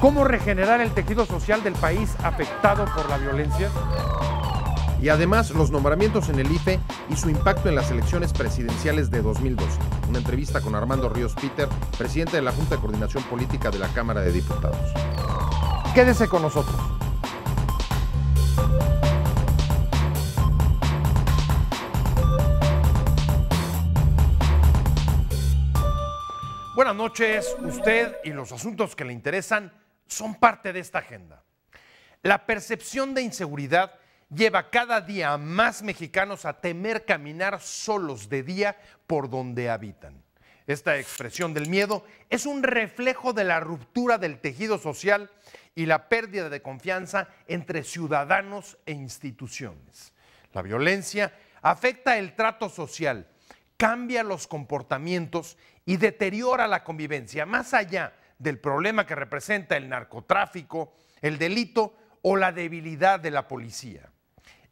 ¿Cómo regenerar el tejido social del país afectado por la violencia? Y además, los nombramientos en el IFE y su impacto en las elecciones presidenciales de 2012. Una entrevista con Armando Ríos Peter, presidente de la Junta de Coordinación Política de la Cámara de Diputados. Quédese con nosotros. Buenas noches. Usted y los asuntos que le interesan son parte de esta agenda. La percepción de inseguridad lleva cada día a más mexicanos a temer caminar solos de día por donde habitan. Esta expresión del miedo es un reflejo de la ruptura del tejido social y la pérdida de confianza entre ciudadanos e instituciones. La violencia afecta el trato social, cambia los comportamientos y deteriora la convivencia, más allá del problema que representa el narcotráfico, el delito o la debilidad de la policía.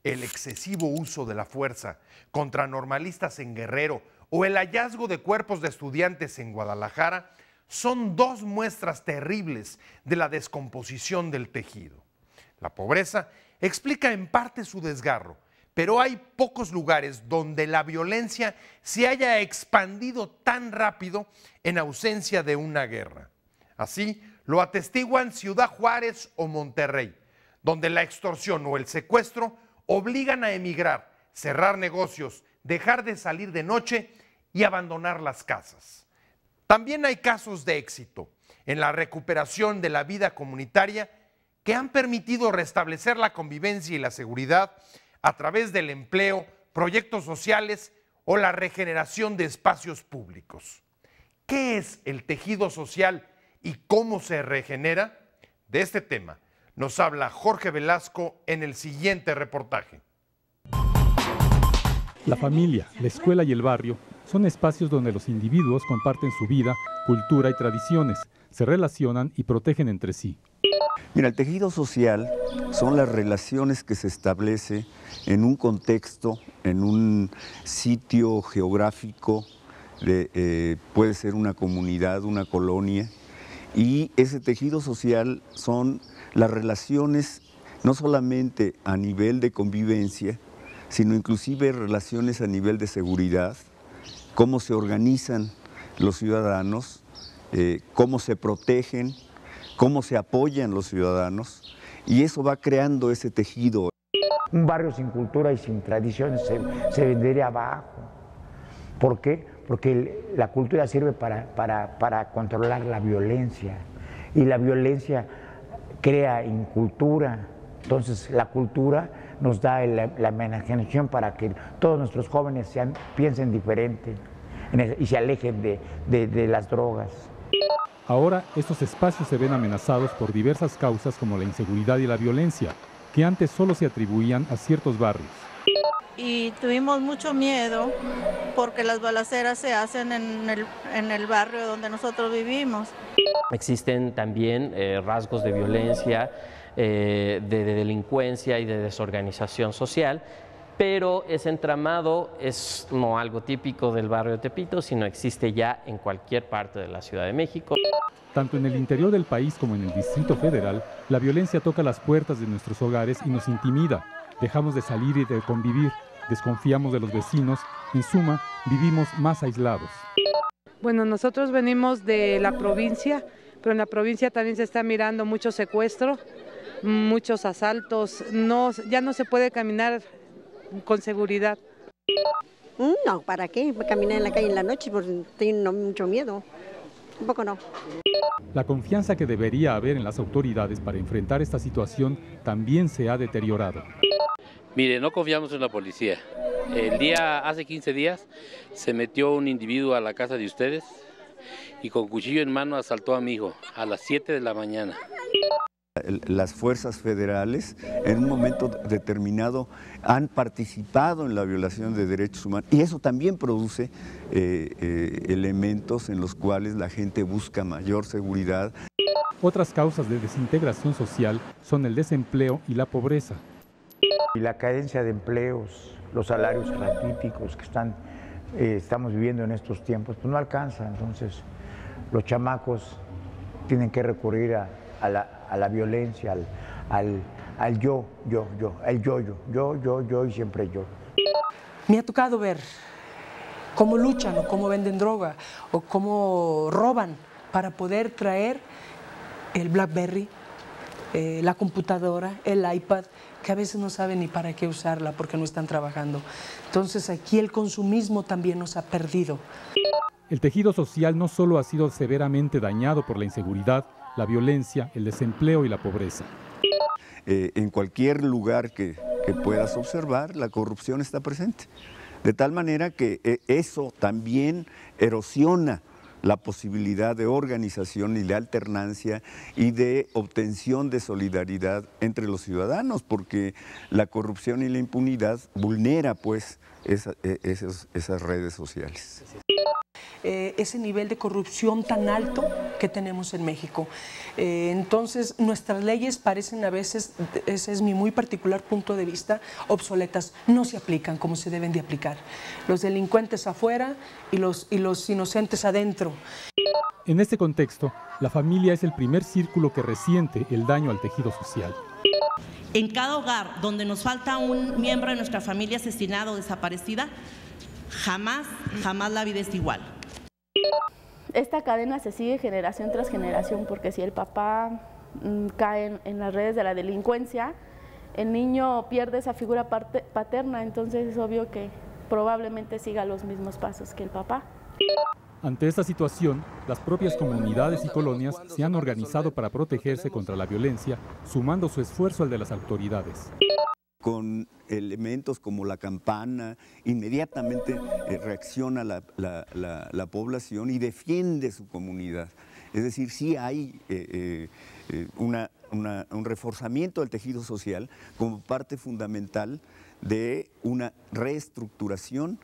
El excesivo uso de la fuerza contra normalistas en Guerrero o el hallazgo de cuerpos de estudiantes en Guadalajara son dos muestras terribles de la descomposición del tejido. La pobreza explica en parte su desgarro, pero hay pocos lugares donde la violencia se haya expandido tan rápido en ausencia de una guerra. Así lo atestiguan Ciudad Juárez o Monterrey, donde la extorsión o el secuestro obligan a emigrar, cerrar negocios, dejar de salir de noche y abandonar las casas. También hay casos de éxito en la recuperación de la vida comunitaria que han permitido restablecer la convivencia y la seguridad a través del empleo, proyectos sociales o la regeneración de espacios públicos. ¿Qué es el tejido social y cómo se regenera? De este tema nos habla Jorge Velasco en el siguiente reportaje. La familia, la escuela y el barrio son espacios donde los individuos comparten su vida, cultura y tradiciones, se relacionan y protegen entre sí. Mira, el tejido social son las relaciones que se establece en un contexto, en un sitio geográfico, puede ser una comunidad, una colonia, y ese tejido social son las relaciones no solamente a nivel de convivencia, sino inclusive relaciones a nivel de seguridad, cómo se organizan los ciudadanos, cómo se protegen, cómo se apoyan los ciudadanos, y eso va creando ese tejido. Un barrio sin cultura y sin tradiciones se vendería abajo. ¿Por qué? Porque la cultura sirve para controlar la violencia, y la violencia crea incultura. Entonces la cultura nos da la imaginación para que todos nuestros jóvenes piensen diferente y se alejen de las drogas. Ahora estos espacios se ven amenazados por diversas causas como la inseguridad y la violencia, que antes solo se atribuían a ciertos barrios. Y tuvimos mucho miedo porque las balaceras se hacen en el barrio donde nosotros vivimos. Existen también rasgos de violencia, de delincuencia y de desorganización social, pero ese entramado es no algo típico del barrio de Tepito, sino existe ya en cualquier parte de la Ciudad de México. Tanto en el interior del país como en el Distrito Federal, la violencia toca las puertas de nuestros hogares y nos intimida. Dejamos de salir y de convivir, desconfiamos de los vecinos, en suma, vivimos más aislados. Bueno, nosotros venimos de la provincia, pero en la provincia también se está mirando mucho secuestro, muchos asaltos, ya no se puede caminar con seguridad. No, ¿para qué? Caminar en la calle en la noche porque tengo mucho miedo. Un poco no. La confianza que debería haber en las autoridades para enfrentar esta situación también se ha deteriorado. Mire, no confiamos en la policía. Hace 15 días se metió un individuo a la casa de ustedes y con cuchillo en mano asaltó a mi hijo a las 7 de la mañana. Las fuerzas federales en un momento determinado han participado en la violación de derechos humanos y eso también produce elementos en los cuales la gente busca mayor seguridad. Otras causas de desintegración social son el desempleo y la pobreza. Y la carencia de empleos, los salarios raquíticos que estamos viviendo en estos tiempos, pues no alcanza. Entonces los chamacos tienen que recurrir a a la violencia, al yo y siempre yo. Me ha tocado ver cómo luchan o cómo venden droga o cómo roban para poder traer el BlackBerry, la computadora, el iPad, que a veces no saben ni para qué usarla porque no están trabajando. Entonces aquí el consumismo también nos ha perdido. El tejido social no solo ha sido severamente dañado por la inseguridad, la violencia, el desempleo y la pobreza. En cualquier lugar que puedas observar, la corrupción está presente. De tal manera que eso también erosiona la posibilidad de organización y de alternancia y de obtención de solidaridad entre los ciudadanos, porque la corrupción y la impunidad vulnera pues esas redes sociales. Ese nivel de corrupción tan alto que tenemos en México. Entonces, nuestras leyes parecen a veces, ese es mi muy particular punto de vista, obsoletas, no se aplican como se deben de aplicar. Los delincuentes afuera y los inocentes adentro. En este contexto, la familia es el primer círculo que resiente el daño al tejido social. En cada hogar donde nos falta un miembro de nuestra familia asesinado o desaparecida, jamás la vida es igual. Esta cadena se sigue generación tras generación, porque si el papá cae en las redes de la delincuencia, el niño pierde esa figura paterna, entonces es obvio que probablemente siga los mismos pasos que el papá. Ante esta situación, las propias comunidades y colonias se han organizado para protegerse contra la violencia, sumando su esfuerzo al de las autoridades. Con elementos como la campana, inmediatamente reacciona la población y defiende su comunidad. Es decir, sí hay un reforzamiento del tejido social como parte fundamental de una reestructuración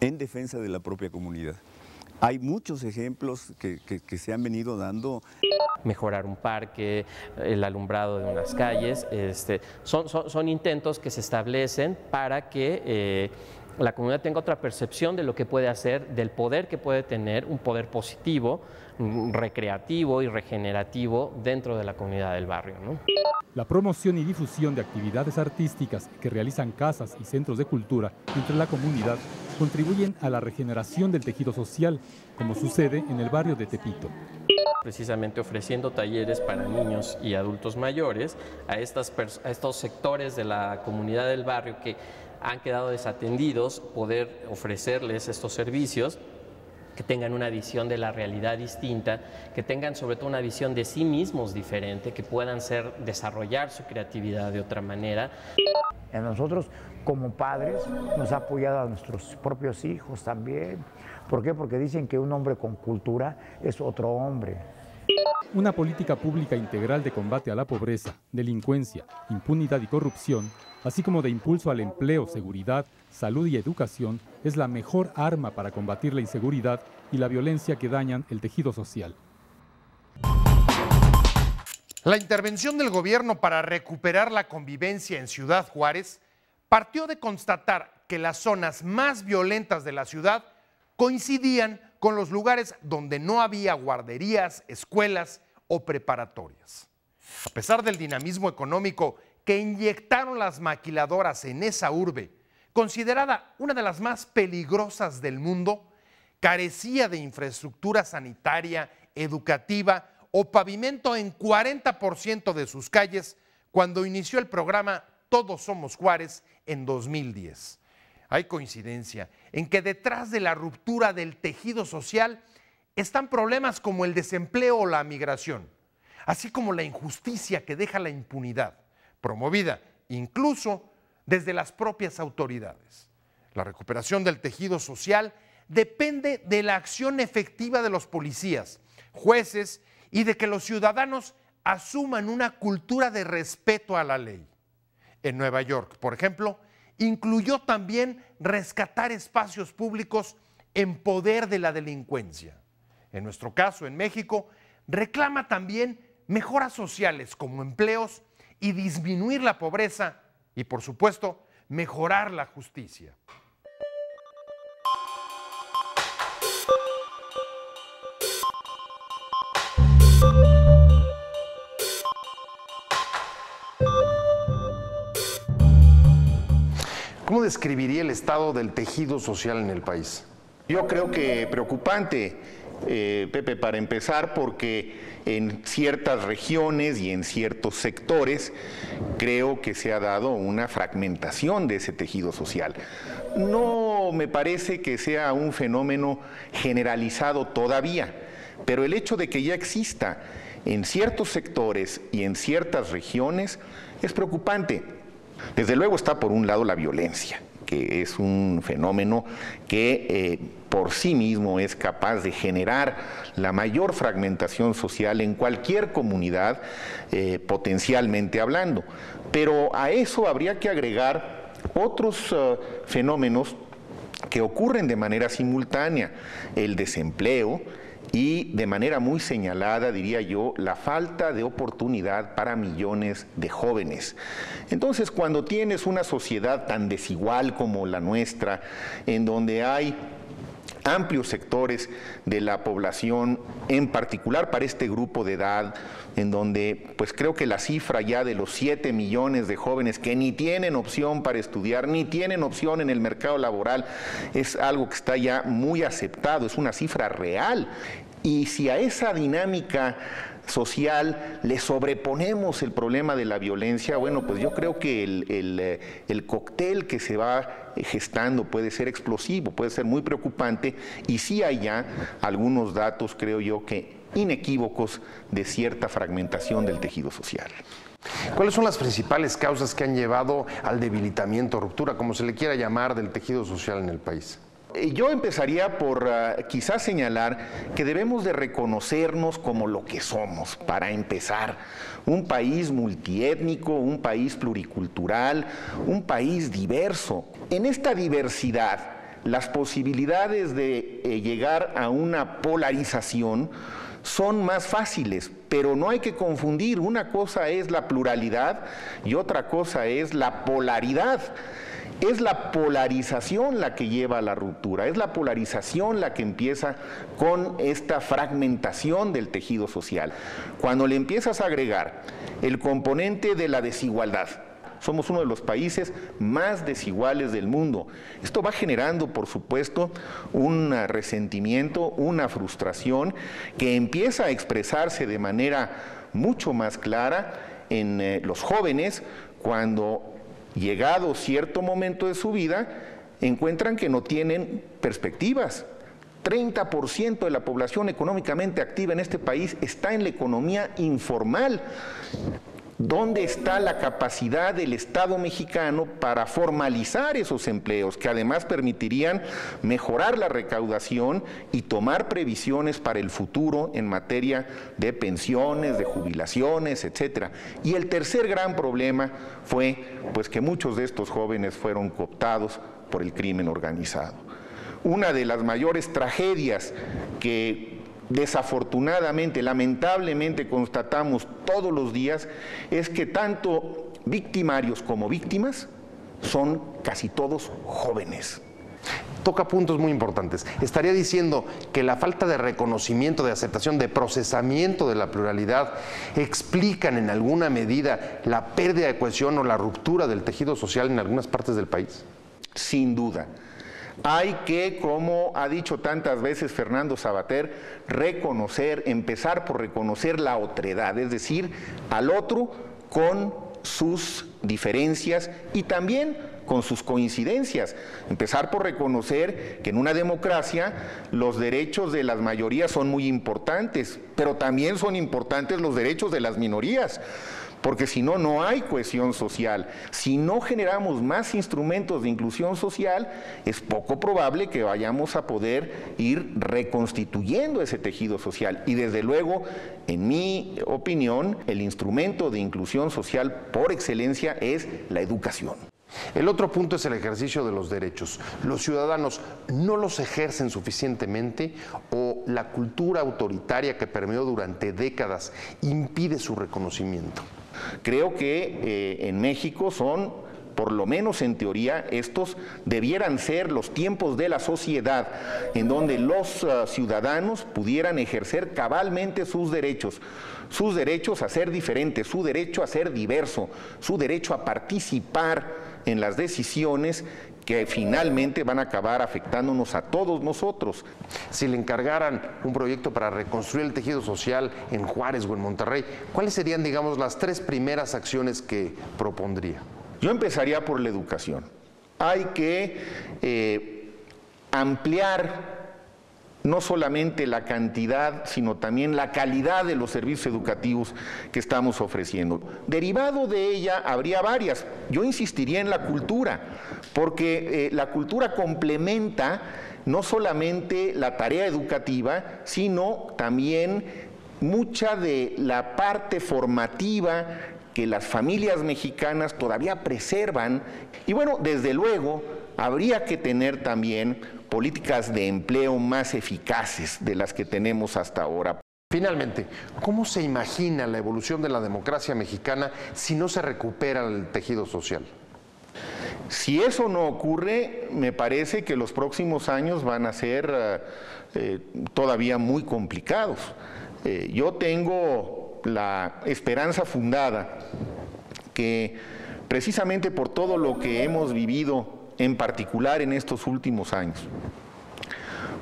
en defensa de la propia comunidad. Hay muchos ejemplos que se han venido dando. Mejorar un parque, el alumbrado de unas calles, son intentos que se establecen para que la comunidad tenga otra percepción de lo que puede hacer, del poder que puede tener, un poder positivo, recreativo y regenerativo dentro de la comunidad del barrio, ¿no? La promoción y difusión de actividades artísticas que realizan casas y centros de cultura entre la comunidad contribuyen a la regeneración del tejido social, como sucede en el barrio de Tepito. Precisamente ofreciendo talleres para niños y adultos mayores a estos sectores de la comunidad del barrio que han quedado desatendidos, poder ofrecerles estos servicios, que tengan una visión de la realidad distinta, que tengan sobre todo una visión de sí mismos diferente, que puedan desarrollar su creatividad de otra manera. A nosotros como padres nos ha apoyado a nuestros propios hijos también. ¿Por qué? Porque dicen que un hombre con cultura es otro hombre. Una política pública integral de combate a la pobreza, delincuencia, impunidad y corrupción, así como de impulso al empleo, seguridad, salud y educación, es la mejor arma para combatir la inseguridad y la violencia que dañan el tejido social. La intervención del gobierno para recuperar la convivencia en Ciudad Juárez partió de constatar que las zonas más violentas de la ciudad coincidían con los lugares donde no había guarderías, escuelas o preparatorias. A pesar del dinamismo económico que inyectaron las maquiladoras en esa urbe, considerada una de las más peligrosas del mundo, carecía de infraestructura sanitaria, educativa o pavimento en 40% de sus calles cuando inició el programa Todos Somos Juárez en 2010. Hay coincidencia en que detrás de la ruptura del tejido social están problemas como el desempleo o la migración, así como la injusticia que deja la impunidad, promovida incluso desde las propias autoridades. La recuperación del tejido social depende de la acción efectiva de los policías, jueces y de que los ciudadanos asuman una cultura de respeto a la ley. En Nueva York, por ejemplo, incluyó también rescatar espacios públicos en poder de la delincuencia. En nuestro caso, en México, reclama también mejoras sociales como empleos y disminuir la pobreza y, por supuesto, mejorar la justicia. ¿Cómo describiría el estado del tejido social en el país? Yo creo que preocupante, Pepe, para empezar, porque en ciertas regiones y en ciertos sectores creo que se ha dado una fragmentación de ese tejido social. No me parece que sea un fenómeno generalizado todavía, pero el hecho de que ya exista en ciertos sectores y en ciertas regiones es preocupante. Desde luego está por un lado la violencia, que es un fenómeno que por sí mismo es capaz de generar la mayor fragmentación social en cualquier comunidad, potencialmente hablando. Pero a eso habría que agregar otros fenómenos que ocurren de manera simultánea: el desempleo y, de manera muy señalada, diría yo, la falta de oportunidad para millones de jóvenes. Entonces, cuando tienes una sociedad tan desigual como la nuestra, en donde hay amplios sectores de la población, en particular para este grupo de edad, en donde pues creo que la cifra ya de los 7 millones de jóvenes que ni tienen opción para estudiar, ni tienen opción en el mercado laboral, es algo que está ya muy aceptado, es una cifra real. Y si a esa dinámica social le sobreponemos el problema de la violencia, bueno, pues yo creo que el cóctel que se va gestando puede ser explosivo, puede ser muy preocupante, y sí hay ya algunos datos, creo yo, que inequívocos de cierta fragmentación del tejido social. ¿Cuáles son las principales causas que han llevado al debilitamiento, ruptura, como se le quiera llamar, del tejido social en el país? Yo empezaría por quizás señalar que debemos de reconocernos como lo que somos, para empezar. Un país multiétnico, un país pluricultural, un país diverso. En esta diversidad, las posibilidades de llegar a una polarización son más fáciles, pero no hay que confundir. Una cosa es la pluralidad y otra cosa es la polaridad. Es la polarización la que lleva a la ruptura, es la polarización la que empieza con esta fragmentación del tejido social. Cuando le empiezas a agregar el componente de la desigualdad, somos uno de los países más desiguales del mundo. Esto va generando, por supuesto, un resentimiento, una frustración que empieza a expresarse de manera mucho más clara en los jóvenes cuando, llegado cierto momento de su vida, encuentran que no tienen perspectivas. 30% de la población económicamente activa en este país está en la economía informal. ¿Dónde está la capacidad del Estado mexicano para formalizar esos empleos, que además permitirían mejorar la recaudación y tomar previsiones para el futuro en materia de pensiones, de jubilaciones, etcétera? Y el tercer gran problema fue pues que muchos de estos jóvenes fueron cooptados por el crimen organizado. Una de las mayores tragedias que desafortunadamente, lamentablemente constatamos todos los días, es que tanto victimarios como víctimas son casi todos jóvenes. Toca puntos muy importantes. Estaría diciendo que la falta de reconocimiento, de aceptación, de procesamiento de la pluralidad explican en alguna medida la pérdida de cohesión o la ruptura del tejido social en algunas partes del país. Sin duda. Hay que, como ha dicho tantas veces Fernando Savater, reconocer, empezar por reconocer la otredad, es decir, al otro con sus diferencias y también con sus coincidencias. Empezar por reconocer que en una democracia los derechos de las mayorías son muy importantes, pero también son importantes los derechos de las minorías. Porque si no, no hay cohesión social. Si no generamos más instrumentos de inclusión social, es poco probable que vayamos a poder ir reconstituyendo ese tejido social. Y desde luego, en mi opinión, el instrumento de inclusión social por excelencia es la educación. El otro punto es el ejercicio de los derechos. ¿Los ciudadanos no los ejercen suficientemente o la cultura autoritaria que permeó durante décadas impide su reconocimiento? Creo que en México son, por lo menos en teoría, estos debieran ser los tiempos de la sociedad en donde los ciudadanos pudieran ejercer cabalmente sus derechos a ser diferentes, su derecho a ser diverso, su derecho a participar en las decisiones que finalmente van a acabar afectándonos a todos nosotros. Si le encargaran un proyecto para reconstruir el tejido social en Juárez o en Monterrey, ¿cuáles serían, digamos, las 3 primeras acciones que propondría? Yo empezaría por la educación. Hay que ampliar no solamente la cantidad, sino también la calidad de los servicios educativos que estamos ofreciendo. Derivado de ella habría varias. Yo insistiría en la cultura, porque la cultura complementa no solamente la tarea educativa, sino también mucha de la parte formativa que las familias mexicanas todavía preservan. Y bueno, desde luego, habría que tener también políticas de empleo más eficaces de las que tenemos hasta ahora. Finalmente, ¿cómo se imagina la evolución de la democracia mexicana si no se recupera el tejido social? Si eso no ocurre, me parece que los próximos años van a ser todavía muy complicados. Yo tengo la esperanza fundada que precisamente por todo lo que hemos vivido, en particular en estos últimos años,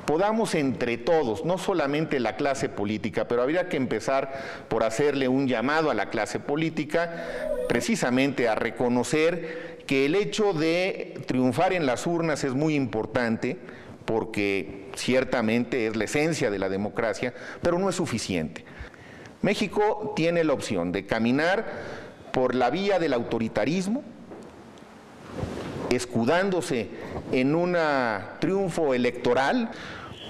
podamos entre todos, no solamente la clase política, pero habría que empezar por hacerle un llamado a la clase política, precisamente a reconocer que el hecho de triunfar en las urnas es muy importante, porque ciertamente es la esencia de la democracia, pero no es suficiente. México tiene la opción de caminar por la vía del autoritarismo, escudándose en un triunfo electoral,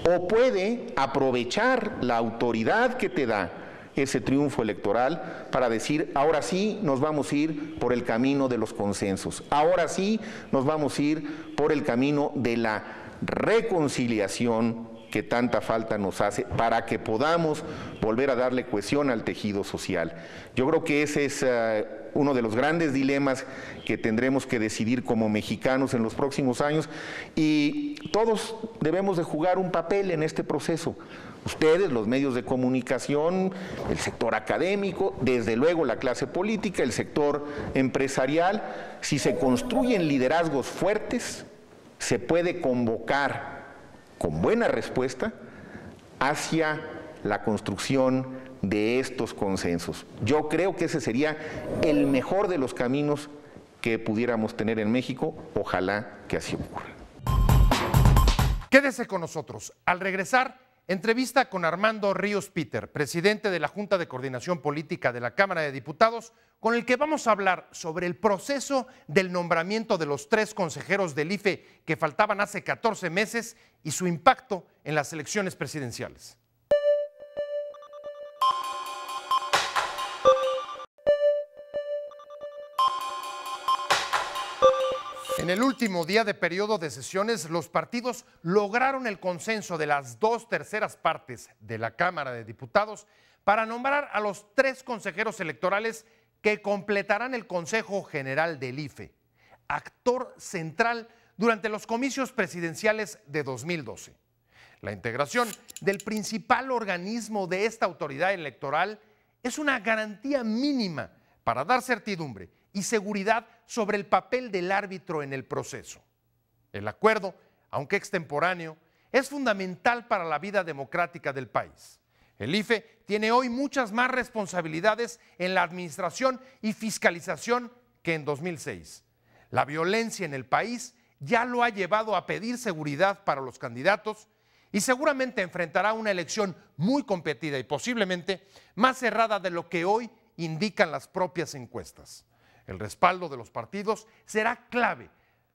o puede aprovechar la autoridad que te da ese triunfo electoral para decir, ahora sí nos vamos a ir por el camino de los consensos, ahora sí nos vamos a ir por el camino de la reconciliación que tanta falta nos hace para que podamos volver a darle cohesión al tejido social. Yo creo que ese es uno de los grandes dilemas que tendremos que decidir como mexicanos en los próximos años, y todos debemos de jugar un papel en este proceso. Ustedes, los medios de comunicación, el sector académico, desde luego la clase política, el sector empresarial. Si se construyen liderazgos fuertes, se puede convocar con buena respuesta hacia la construcción de estos consensos. Yo creo que ese sería el mejor de los caminos que pudiéramos tener en México. Ojalá que así ocurra. Quédese con nosotros. Al regresar, entrevista con Armando Ríos Peter, presidente de la Junta de Coordinación Política de la Cámara de Diputados, con el que vamos a hablar sobre el proceso del nombramiento de los 3 consejeros del IFE que faltaban hace 14 meses y su impacto en las elecciones presidenciales. En el último día de periodo de sesiones, los partidos lograron el consenso de las 2/3 partes de la Cámara de Diputados para nombrar a los 3 consejeros electorales que completarán el Consejo General del IFE, actor central durante los comicios presidenciales de 2012. La integración del principal organismo de esta autoridad electoral es una garantía mínima para dar certidumbre y seguridad sobre el papel del árbitro en el proceso. El acuerdo, aunque extemporáneo, es fundamental para la vida democrática del país. El IFE tiene hoy muchas más responsabilidades en la administración y fiscalización que en 2006. La violencia en el país ya lo ha llevado a pedir seguridad para los candidatos y seguramente enfrentará una elección muy competida y posiblemente más cerrada de lo que hoy indican las propias encuestas. El respaldo de los partidos será clave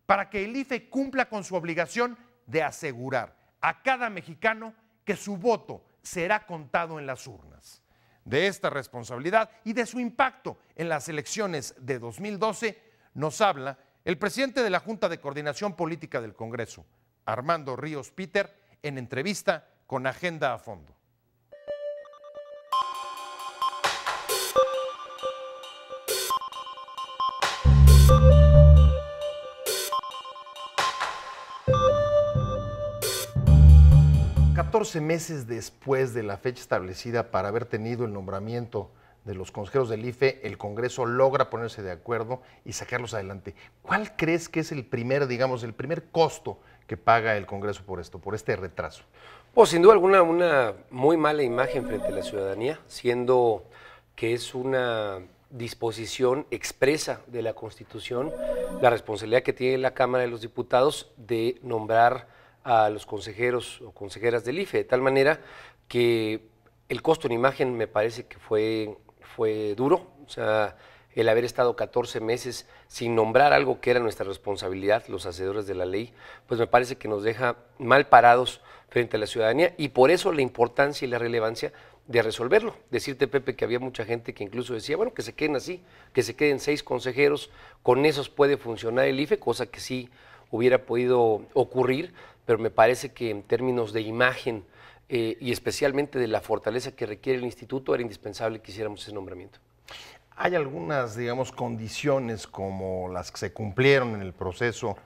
para que el IFE cumpla con su obligación de asegurar a cada mexicano que su voto será contado en las urnas. De esta responsabilidad y de su impacto en las elecciones de 2012 nos habla el presidente de la Junta de Coordinación Política del Congreso, Armando Ríos Peter, en entrevista con Agenda a Fondo. ...14 meses después de la fecha establecida para haber tenido el nombramiento de los consejeros del IFE, el Congreso logra ponerse de acuerdo y sacarlos adelante. ¿Cuál crees que es el primer, digamos, el primer costo que paga el Congreso por esto, por este retraso? Pues sin duda alguna, una muy mala imagen frente a la ciudadanía, siendo que es una disposición expresa de la Constitución la responsabilidad que tiene la Cámara de los Diputados de nombrar a los consejeros o consejeras del IFE, de tal manera que el costo en imagen me parece que fue duro, o sea, el haber estado 14 meses sin nombrar algo que era nuestra responsabilidad, los hacedores de la ley, pues me parece que nos deja mal parados frente a la ciudadanía y por eso la importancia y la relevancia de resolverlo. Decirte, Pepe, que había mucha gente que incluso decía, bueno, que se queden así, que se queden 6 consejeros, con esos puede funcionar el IFE, cosa que sí hubiera podido ocurrir, pero me parece que en términos de imagen y especialmente de la fortaleza que requiere el instituto, era indispensable que hiciéramos ese nombramiento. Hay algunas, digamos, condiciones como las que se cumplieron en el proceso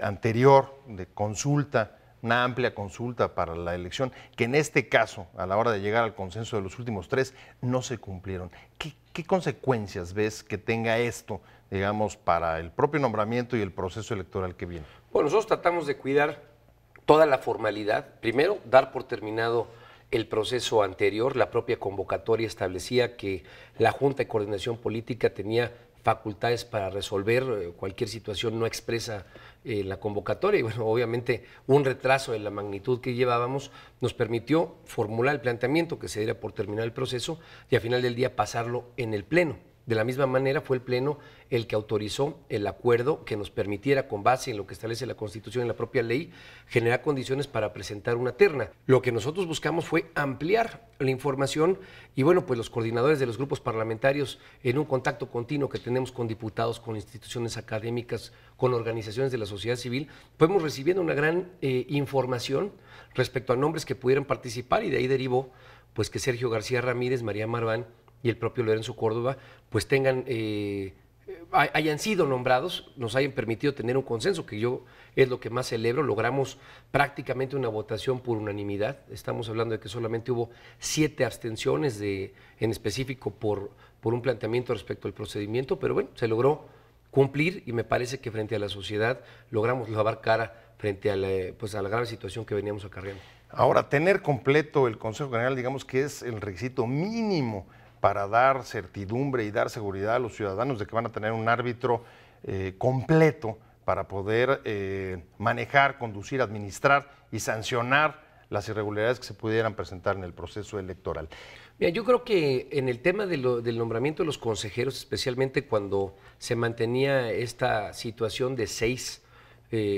anterior de consulta, una amplia consulta para la elección, que en este caso, a la hora de llegar al consenso de los últimos 3, no se cumplieron. ¿Qué consecuencias ves que tenga esto, digamos, para el propio nombramiento y el proceso electoral que viene? Bueno, nosotros tratamos de cuidar toda la formalidad. Primero, dar por terminado el proceso anterior. La propia convocatoria establecía que la Junta de Coordinación Política tenía facultades para resolver cualquier situación no expresa en la convocatoria. Y bueno, obviamente un retraso de la magnitud que llevábamos nos permitió formular el planteamiento que se diera por terminar el proceso y al final del día pasarlo en el Pleno. De la misma manera fue el Pleno el que autorizó el acuerdo que nos permitiera, con base en lo que establece la Constitución y la propia ley, generar condiciones para presentar una terna. Lo que nosotros buscamos fue ampliar la información y bueno, pues los coordinadores de los grupos parlamentarios, en un contacto continuo que tenemos con diputados, con instituciones académicas, con organizaciones de la sociedad civil, fuimos recibiendo una gran información respecto a nombres que pudieran participar y de ahí derivó pues que Sergio García Ramírez, María Marván y el propio Lorenzo Córdoba, pues hayan sido nombrados, nos hayan permitido tener un consenso, que yo es lo que más celebro. Logramos prácticamente una votación por unanimidad. Estamos hablando de que solamente hubo 7 abstenciones en específico por un planteamiento respecto al procedimiento, pero bueno, se logró cumplir y me parece que frente a la sociedad logramos lavar cara frente a la grave situación que veníamos acarreando. Ahora, tener completo el Consejo General, digamos que es el requisito mínimo para dar certidumbre y dar seguridad a los ciudadanos de que van a tener un árbitro completo para poder manejar, conducir, administrar y sancionar las irregularidades que se pudieran presentar en el proceso electoral. Mira, yo creo que en el tema del nombramiento de los consejeros, especialmente cuando se mantenía esta situación de 6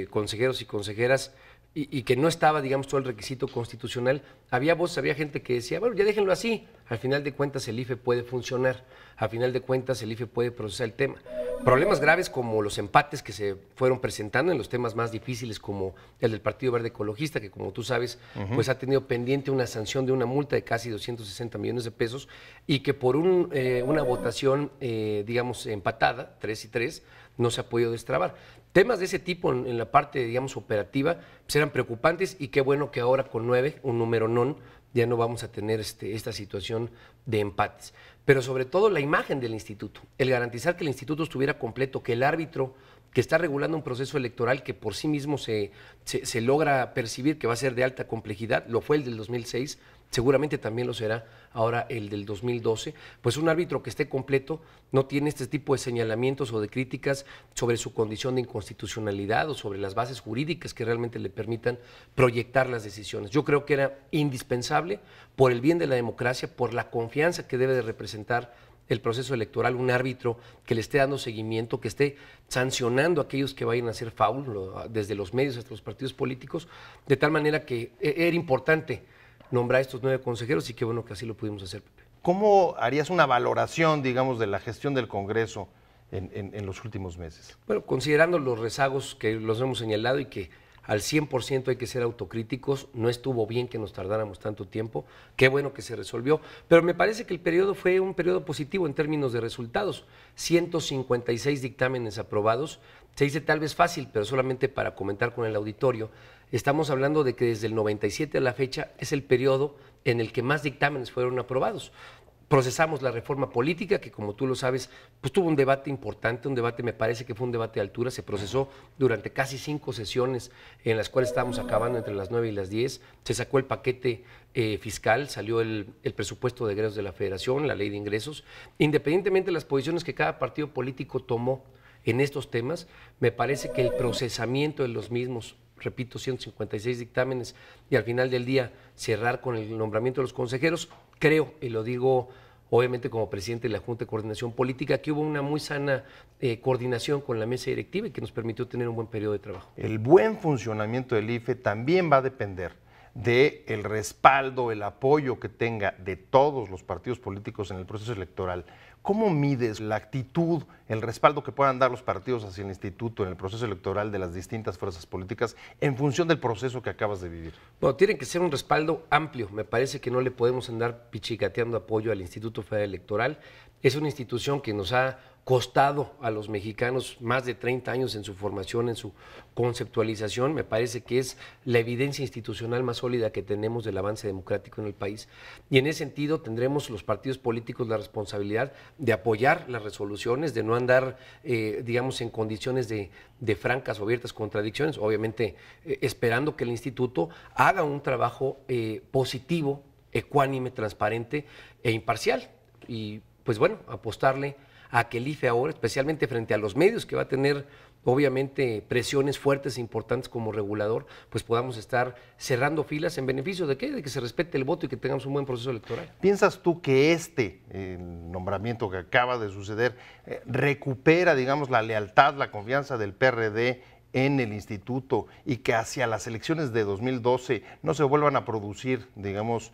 consejeros y consejeras, y que no estaba, digamos, todo el requisito constitucional, había gente que decía, bueno, ya déjenlo así, al final de cuentas el IFE puede funcionar, al final de cuentas el IFE puede procesar el tema. Problemas graves como los empates que se fueron presentando en los temas más difíciles como el del Partido Verde Ecologista, que como tú sabes, pues ha tenido pendiente una sanción de una multa de casi 260 millones de pesos y que por una votación, digamos, empatada, 3-3, no se ha podido destrabar. Temas de ese tipo en la parte, digamos, operativa, pues eran preocupantes y qué bueno que ahora con 9, un número non, ya no vamos a tener esta situación de empates. Pero sobre todo la imagen del instituto, el garantizar que el instituto estuviera completo, que el árbitro que está regulando un proceso electoral que por sí mismo se logra percibir que va a ser de alta complejidad, lo fue el del 2006, seguramente también lo será ahora el del 2012, pues un árbitro que esté completo no tiene este tipo de señalamientos o de críticas sobre su condición de inconstitucionalidad o sobre las bases jurídicas que realmente le permitan proyectar las decisiones. Yo creo que era indispensable por el bien de la democracia, por la confianza que debe de representar el proceso electoral, un árbitro que le esté dando seguimiento, que esté sancionando a aquellos que vayan a hacer foul, desde los medios hasta los partidos políticos, de tal manera que era importante nombrar estos 9 consejeros y qué bueno que así lo pudimos hacer, Pepe. ¿Cómo harías una valoración, digamos, de la gestión del Congreso en los últimos meses? Bueno, considerando los rezagos que los hemos señalado y que al 100% hay que ser autocríticos, no estuvo bien que nos tardáramos tanto tiempo, qué bueno que se resolvió, pero me parece que el periodo fue un periodo positivo en términos de resultados, 156 dictámenes aprobados, se dice tal vez fácil, pero solamente para comentar con el auditorio, estamos hablando de que desde el 97 a la fecha es el periodo en el que más dictámenes fueron aprobados. procesamos la reforma política, que como tú lo sabes, pues tuvo un debate importante, un debate, me parece que fue un debate de altura, se procesó durante casi 5 sesiones en las cuales estábamos acabando entre las 9 y las 10, se sacó el paquete fiscal, salió el presupuesto de egresos de la Federación, la ley de ingresos, independientemente de las posiciones que cada partido político tomó en estos temas, me parece que el procesamiento de los mismos, repito, 156 dictámenes y al final del día cerrar con el nombramiento de los consejeros, creo, y lo digo obviamente como presidente de la Junta de Coordinación Política, que hubo una muy sana coordinación con la mesa directiva y que nos permitió tener un buen periodo de trabajo. El buen funcionamiento del IFE también va a depender del respaldo, el apoyo que tenga de todos los partidos políticos en el proceso electoral. ¿Cómo mides la actitud, el respaldo que puedan dar los partidos hacia el instituto en el proceso electoral de las distintas fuerzas políticas en función del proceso que acabas de vivir? Bueno, tiene que ser un respaldo amplio. Me parece que no le podemos andar pichicateando apoyo al Instituto Federal Electoral. Es una institución que nos ha costado a los mexicanos más de 30 años en su formación, en su conceptualización. Me parece que es la evidencia institucional más sólida que tenemos del avance democrático en el país. Y en ese sentido tendremos los partidos políticos la responsabilidad de apoyar las resoluciones, de no andar, digamos, en condiciones de francas o abiertas contradicciones, obviamente esperando que el instituto haga un trabajo positivo, ecuánime, transparente e imparcial. Y pues bueno, apostarle a que el IFE ahora, especialmente frente a los medios que va a tener obviamente presiones fuertes e importantes como regulador, pues podamos estar cerrando filas en beneficio de ¿qué? De que se respete el voto y que tengamos un buen proceso electoral. ¿Piensas tú que el nombramiento que acaba de suceder recupera, digamos, la lealtad, la confianza del PRD en el instituto y que hacia las elecciones de 2012 no se vuelvan a producir, digamos,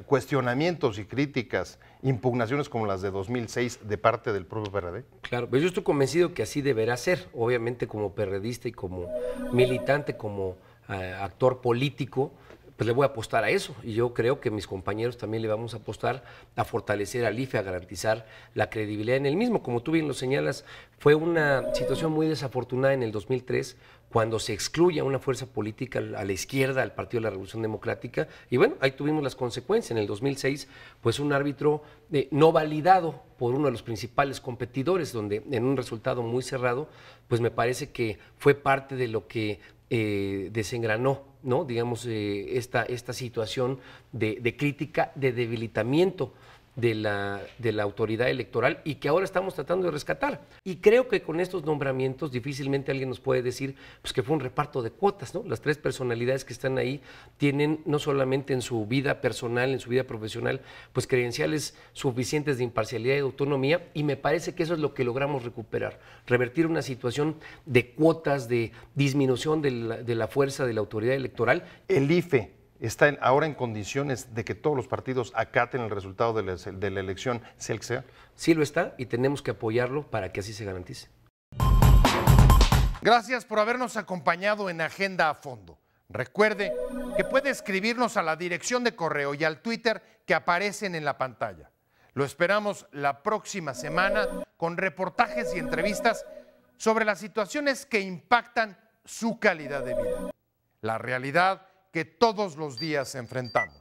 cuestionamientos y críticas, impugnaciones como las de 2006 de parte del propio PRD? Claro, pero yo estoy convencido que así deberá ser, obviamente como perredista y como militante, como actor político, pues le voy a apostar a eso y yo creo que mis compañeros también le vamos a apostar a fortalecer al IFE, a garantizar la credibilidad en el mismo. Como tú bien lo señalas, fue una situación muy desafortunada en el 2003 cuando se excluye a una fuerza política a la izquierda, al Partido de la Revolución Democrática, y bueno, ahí tuvimos las consecuencias. En el 2006, pues un árbitro no validado por uno de los principales competidores, donde en un resultado muy cerrado, pues me parece que fue parte de lo que desengranó, ¿no? Digamos, esta situación de crítica, de debilitamiento de la autoridad electoral y que ahora estamos tratando de rescatar. Y creo que con estos nombramientos difícilmente alguien nos puede decir pues, que fue un reparto de cuotas, ¿no? Las 3 personalidades que están ahí tienen no solamente en su vida personal, en su vida profesional, pues credenciales suficientes de imparcialidad y de autonomía, y me parece que eso es lo que logramos recuperar, revertir una situación de cuotas, de disminución de la fuerza de la autoridad electoral. El IFE está ahora en condiciones de que todos los partidos acaten el resultado de la elección, sea el que sea. Sí lo está y tenemos que apoyarlo para que así se garantice. Gracias por habernos acompañado en Agenda a Fondo. Recuerde que puede escribirnos a la dirección de correo y al Twitter que aparecen en la pantalla. Lo esperamos la próxima semana con reportajes y entrevistas sobre las situaciones que impactan su calidad de vida. La realidad que todos los días enfrentamos.